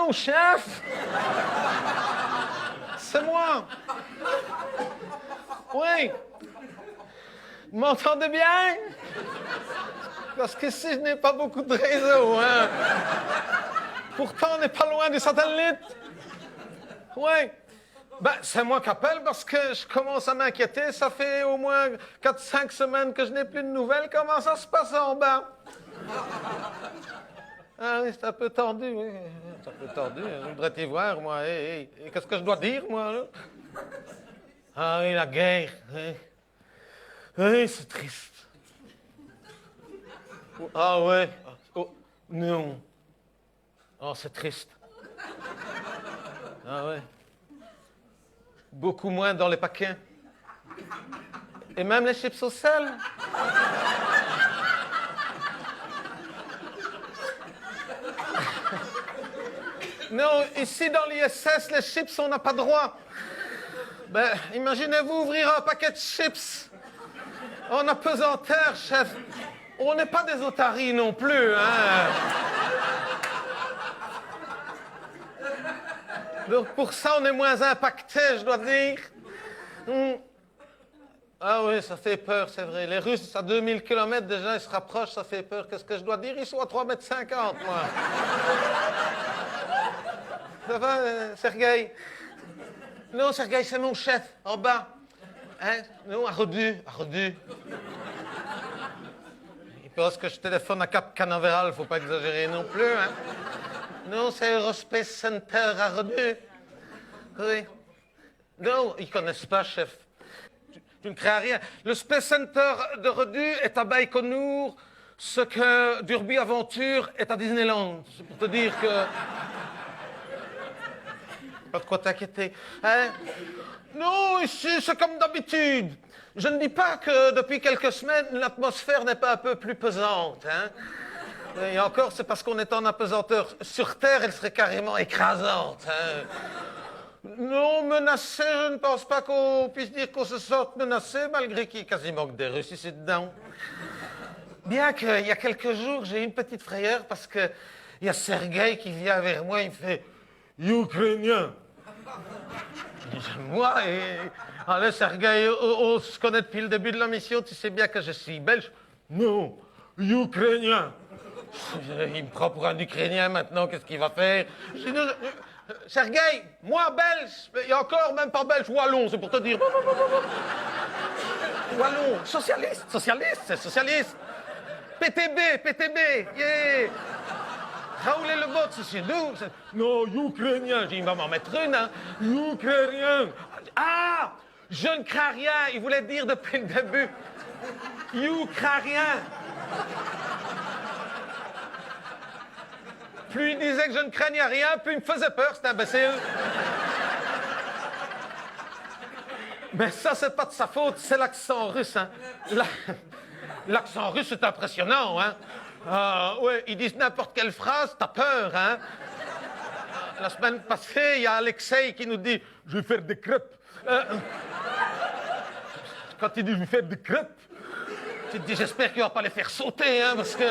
mon chef! C'est moi! Oui! Vous m'entendez bien? Parce que si je n'ai pas beaucoup de réseau, hein? Pourtant, on n'est pas loin du satellite. Oui. Ben, c'est moi qui appelle parce que je commence à m'inquiéter. Ça fait au moins 4-5 semaines que je n'ai plus de nouvelles. Comment ça se passe en bas? Ah oui, c'est un peu tendu, oui. C'est un peu tendu. Je voudrais t'y voir, moi. Et qu'est-ce que je dois dire, moi, là? Ah oui, la guerre. Oui, oui, c'est triste. Ah ouais. Oh, non. Oh, c'est triste. Ah ouais. Beaucoup moins dans les paquets. Et même les chips au sel. Non, ici dans l'ISS, les chips, on n'a pas droit. Ben, imaginez-vous ouvrir un paquet de chips en apesanteur, chef. On n'est pas des otaries non plus, hein. Donc pour ça, on est moins impacté, je dois dire. Ah oui, ça fait peur, c'est vrai. Les Russes, à 2000 km déjà, ils se rapprochent, ça fait peur. Qu'est-ce que je dois dire? Ils sont à 3,50 m, moi. Ça va, Sergueï? Non, Sergueï, c'est mon chef, en bas. Hein? Non, à Redu. Il pense que je téléphone à Cap Canaveral, faut pas exagérer non plus, hein? Non, c'est Aerospace Center à Redu. Oui. Non, ils connaissent pas, chef. Tu ne crées rien. Le Space Center de Redu est à Baïkonour, ce que Derby Aventure est à Disneyland. C'est pour te dire que... Pas de quoi t'inquiéter. Hein? Non, ici, c'est comme d'habitude. Je ne dis pas que depuis quelques semaines, l'atmosphère n'est pas un peu plus pesante. Hein? Et encore, c'est parce qu'on est en apesanteur. Sur Terre, elle serait carrément écrasante. Hein? Non, menacé, je ne pense pas qu'on puisse dire qu'on se sorte menacé, malgré qu'il y ait quasiment que des Russes ici dedans. Bien qu'il y a quelques jours, j'ai eu une petite frayeur parce qu'il y a Sergueï qui vient vers moi, il me fait « Ukrainien ». Moi, allez, Sergueï, on se connaît depuis le début de la mission, tu sais bien que je suis belge. Non, Ukrainien. Il me prend pour un Ukrainien maintenant, qu'est-ce qu'il va faire? Sergueï, moi belge, et encore même pas belge, wallon, c'est pour te dire. Wallon, socialiste, c'est socialiste. PTB, yeah. Raoul et le bot, c'est chez nous. Non, Ukrainien, j'ai dit, il va m'en mettre une, hein. Ukrainien. Ah, je ne crains rien, il voulait dire depuis le début. Ukrainien. Plus il disait que je ne craignais rien, plus il me faisait peur, cet imbécile. Mais ça, c'est pas de sa faute, c'est l'accent russe. Hein. L'accent russe est impressionnant. Hein. Ouais, ils disent n'importe quelle phrase, t'as peur. Hein. La semaine passée, il y a Alexei qui nous dit « Je vais faire des crêpes ». Quand il dit « Je vais faire des crêpes », tu te dis « J'espère qu'il va pas les faire sauter, hein, parce que... »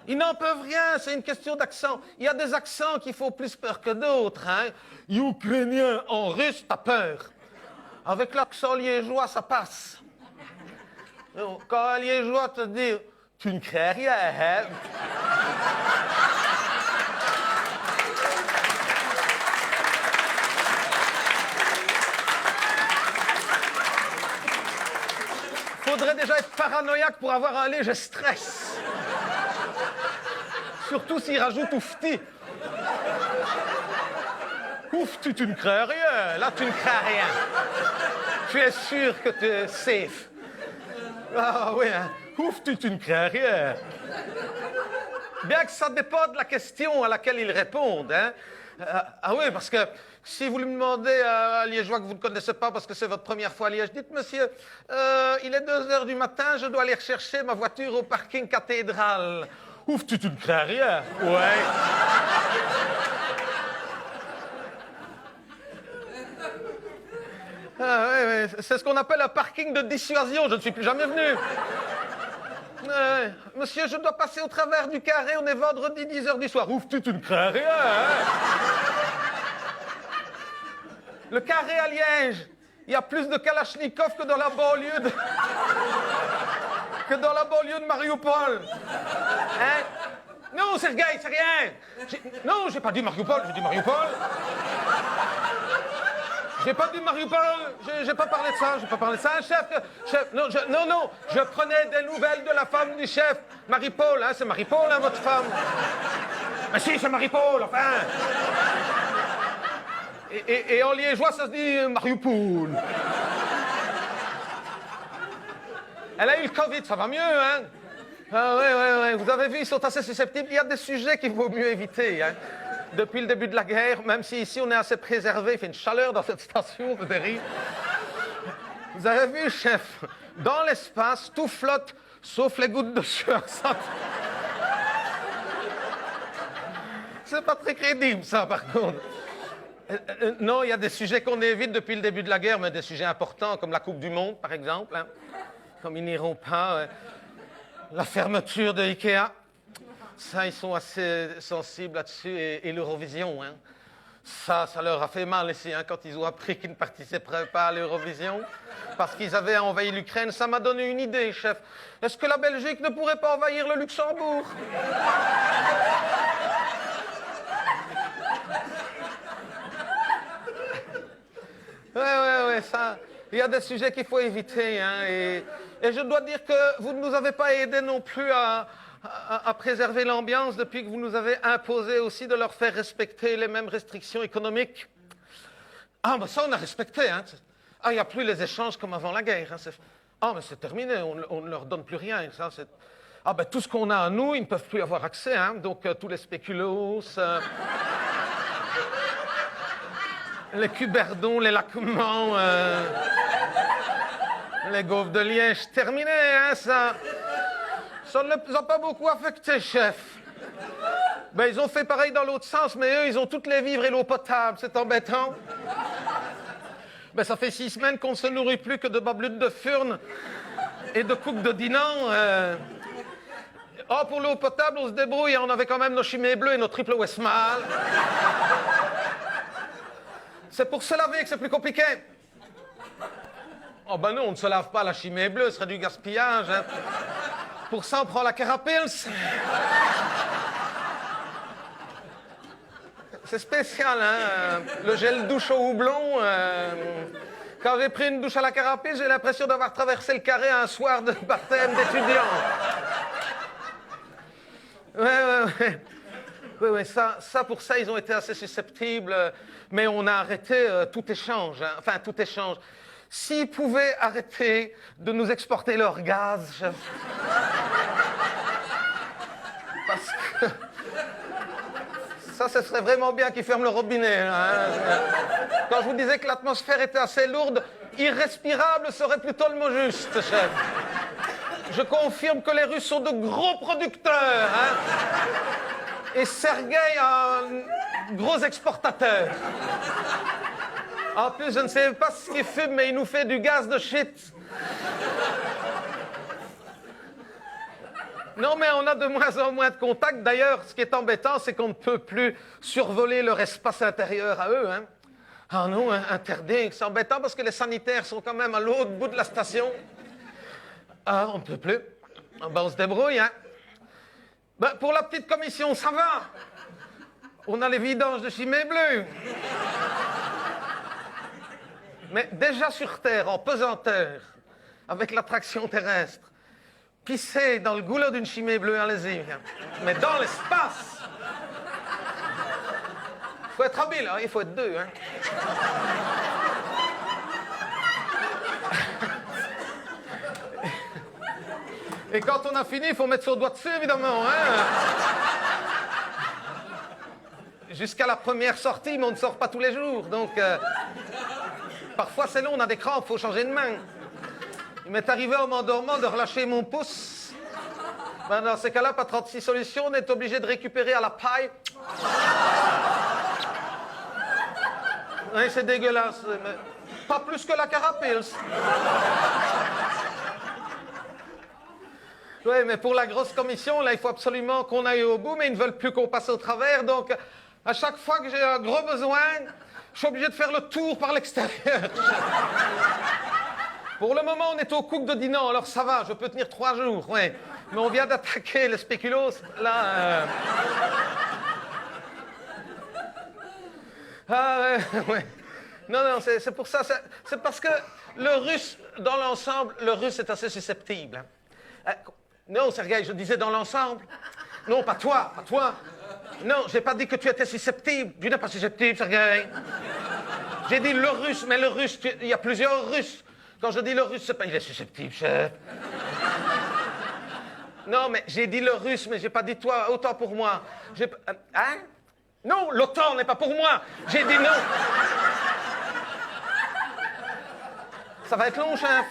Ils n'en peuvent rien, c'est une question d'accent. Il y a des accents qui font plus peur que d'autres. Hein. Ukrainien en russe, t'as peur. Avec l'accent liégeois, ça passe. Quand un liégeois te dit « Tu ne crées rien, hein ?» Faudrait déjà être paranoïaque pour avoir un léger stress. Surtout s'il rajoute oufti. Oufti, tu ne crées rien. Là, tu ne crées rien. Tu es sûr que tu es safe. Ah oui, hein. Oufti, tu ne crées rien. Bien que ça dépend de la question à laquelle ils répondent. Hein. Ah oui, parce que si vous lui demandez à un Liégeois que vous ne connaissez pas parce que c'est votre première fois à Liège, dites, monsieur, il est 2h du matin, je dois aller rechercher ma voiture au parking cathédrale. Ouf, tu ne crées rien. Ouais. Ah, ouais, c'est ce qu'on appelle un parking de dissuasion. Je ne suis plus jamais venu. Monsieur, je dois passer au travers du carré, on est vendredi 10h du soir. Ouf, tu ne crains rien, hein? Le carré à Liège, il y a plus de Kalachnikov que dans la banlieue de... que dans la banlieue de Mariupol. Hein? Non, Sergueï, c'est rien. Non, j'ai pas dit Mariupol, j'ai dit Mariupol. J'ai pas dit Mariupol, j'ai pas parlé de ça, j'ai pas parlé de ça. Chef, non, je prenais des nouvelles de la femme du chef. Marie-Paul, hein, c'est Marie-Paul, hein, votre femme. Mais si, c'est Marie-Paul, enfin. Et en liégeois, ça se dit Mariupol. Elle a eu le Covid, ça va mieux, hein? Ah ouais, vous avez vu, ils sont assez susceptibles. Il y a des sujets qu'il vaut mieux éviter, hein. Depuis le début de la guerre, même si ici on est assez préservé, il fait une chaleur dans cette station, vous avez ri. Vous avez vu, chef, dans l'espace, tout flotte, sauf les gouttes de sueur. Ça... C'est pas très crédible, ça, par contre. Non, il y a des sujets qu'on évite depuis le début de la guerre, mais des sujets importants, comme la Coupe du Monde, par exemple. Hein. Comme ils n'iront pas. La fermeture de Ikea. Ça, ils sont assez sensibles là-dessus. Et l'Eurovision, hein. Ça leur a fait mal ici, hein, quand ils ont appris qu'ils ne participeraient pas à l'Eurovision. Parce qu'ils avaient envahi l'Ukraine. Ça m'a donné une idée, chef. Est-ce que la Belgique ne pourrait pas envahir le Luxembourg? Ouais, ça... Il y a des sujets qu'il faut éviter, hein, et je dois dire que vous ne nous avez pas aidés non plus à préserver l'ambiance depuis que vous nous avez imposé aussi de leur faire respecter les mêmes restrictions économiques. Ah, ben ça, on a respecté, hein. Ah, il n'y a plus les échanges comme avant la guerre, hein. Ah, mais c'est terminé, on ne leur donne plus rien, ça, c'est... Ah, ben tout ce qu'on a à nous, ils ne peuvent plus avoir accès, hein, donc tous les spéculoos... les cuberdons, les lacumans, les gaufres de Liège, terminé, hein, ça. Ça ne les a pas beaucoup affectés, chef. Ben, ils ont fait pareil dans l'autre sens, mais eux, ils ont toutes les vivres et l'eau potable, c'est embêtant. Ben, ça fait 6 semaines qu'on ne se nourrit plus que de bablutes de furne et de couques de dinan. Oh, pour l'eau potable, on se débrouille, on avait quand même nos chimées bleues et nos triple Westmalle. C'est pour se laver que c'est plus compliqué. Oh ben non, on ne se lave pas la chimée bleue, ce serait du gaspillage. Hein. Pour ça, on prend la Carapils. C'est spécial, hein. Le gel douche au houblon. Quand j'ai pris une douche à la Carapils, j'ai l'impression d'avoir traversé le carré un soir de baptême d'étudiant. Ouais, ça, pour ça, ils ont été assez susceptibles. Mais on a arrêté tout échange. Hein. Enfin, tout échange. S'ils pouvaient arrêter de nous exporter leur gaz, chef. Parce que... ça, ce serait vraiment bien qu'ils ferment le robinet. Hein. Quand je vous disais que l'atmosphère était assez lourde, irrespirable serait plutôt le mot juste, chef. Je confirme que les Russes sont de gros producteurs. Hein. Et Sergueï, un gros exportateur. En plus, je ne sais pas ce qu'il fume, mais il nous fait du gaz de shit. Non, mais on a de moins en moins de contacts. D'ailleurs, ce qui est embêtant, c'est qu'on ne peut plus survoler leur espace intérieur à eux. Hein. Ah non, interdit. C'est embêtant parce que les sanitaires sont quand même à l'autre bout de la station. Ah, on ne peut plus. Ah, ben, on se débrouille, hein. Ben, pour la petite commission, ça va. On a les vidanges de chimée bleue. Mais déjà sur Terre, en pesanteur, avec l'attraction terrestre, pisser dans le goulot d'une chimée bleue, allez-y. Mais dans l'espace, il faut être habile, hein, il faut être deux. Hein. Et quand on a fini, il faut mettre son doigt dessus, évidemment. Hein. Jusqu'à la première sortie, mais on ne sort pas tous les jours. Donc, parfois, c'est long, on a des crampes, il faut changer de main. Il m'est arrivé en m'endormant de relâcher mon pouce. Ben, dans ces cas-là, pas 36 solutions, on est obligé de récupérer à la paille. Oui, c'est dégueulasse. Mais pas plus que la Carapils. Oui, mais pour la grosse commission, là, il faut absolument qu'on aille au bout, mais ils ne veulent plus qu'on passe au travers. Donc, à chaque fois que j'ai un gros besoin, je suis obligé de faire le tour par l'extérieur. Pour le moment, on est au Cook de Dinan, alors ça va, je peux tenir 3 jours, ouais. Mais on vient d'attaquer le spéculoos, là... Ah, ouais. Non, non, c'est pour ça. C'est parce que le russe, dans l'ensemble, le russe est assez susceptible. Hein. Non, Sergueï, je disais dans l'ensemble. Non, pas toi, pas toi. Non, j'ai pas dit que tu étais susceptible. Tu n'es pas susceptible, Sergueï. J'ai dit le russe, mais le russe, il y a plusieurs Russes. Quand je dis le russe, c'est pas il est susceptible, chef. Non, mais j'ai dit le russe, mais j'ai pas dit toi, autant pour moi. Hein? Non, l'OTAN n'est pas pour moi. J'ai dit non. Ça va être long, chef.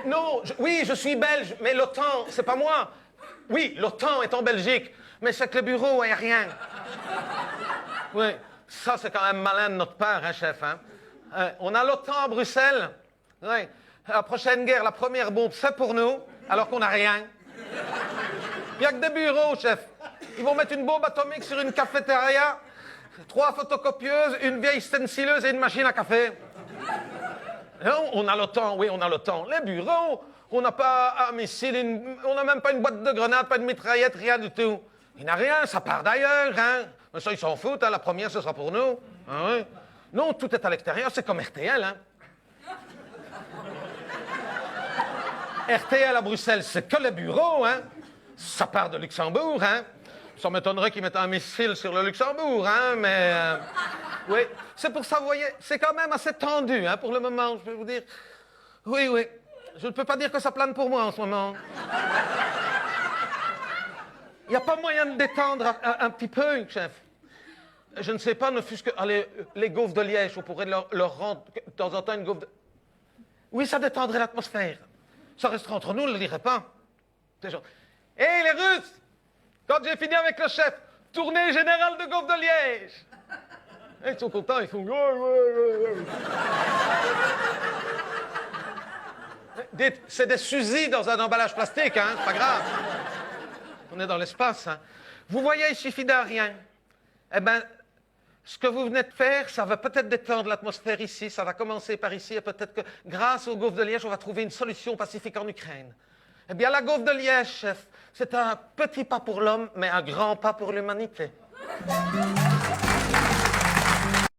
Non, oui, je suis belge, mais l'OTAN, c'est pas moi. Oui, l'OTAN est en Belgique, mais c'est que le bureau aérien. Oui, ça c'est quand même malin de notre part, hein, chef. Hein? On a l'OTAN à Bruxelles. Oui. La prochaine guerre, la première bombe, c'est pour nous, alors qu'on n'a rien. Il n'y a que des bureaux, chef. Ils vont mettre une bombe atomique sur une cafétéria, 3 photocopieuses, une vieille stencileuse et une machine à café. Non, on a l'OTAN, oui, on a l'OTAN. Les bureaux, on n'a pas un missile, on n'a même pas une boîte de grenades, pas de mitraillette, rien du tout. Il n'y a rien, ça part d'ailleurs, hein. Mais ça, ils s'en foutent, hein. La première, ce sera pour nous. Ah, oui. Non, tout est à l'extérieur, c'est comme RTL, hein. RTL à Bruxelles, c'est que les bureaux, hein. Ça part de Luxembourg, hein. Ça m'étonnerait qu'ils mettent un missile sur le Luxembourg, hein, mais... oui, c'est pour ça, vous voyez, c'est quand même assez tendu, hein, pour le moment, je peux vous dire. Oui, oui, je ne peux pas dire que ça plane pour moi en ce moment. Il n'y a pas moyen de détendre un petit peu, chef. Je ne sais pas, ne fût-ce que... Allez, les gaufres de Liège, on pourrait leur rendre de temps en temps une gaufre de... Oui, ça détendrait l'atmosphère. Ça restera entre nous, on ne le dirait pas. C'est genre... Hé, les Russes! Quand j'ai fini avec le chef, tournée générale de gaufres de Liège! Et ils sont contents, ils font... Dites, c'est des fusils dans un emballage plastique, hein, c'est pas grave. On est dans l'espace, hein. Vous voyez, il suffit d'un rien. Eh bien, ce que vous venez de faire, ça va peut-être détendre l'atmosphère ici, ça va commencer par ici, et peut-être que grâce aux gaufres de Liège, on va trouver une solution pacifique en Ukraine. Eh bien, la gaufre de Liège, chef, c'est un petit pas pour l'homme, mais un grand pas pour l'humanité.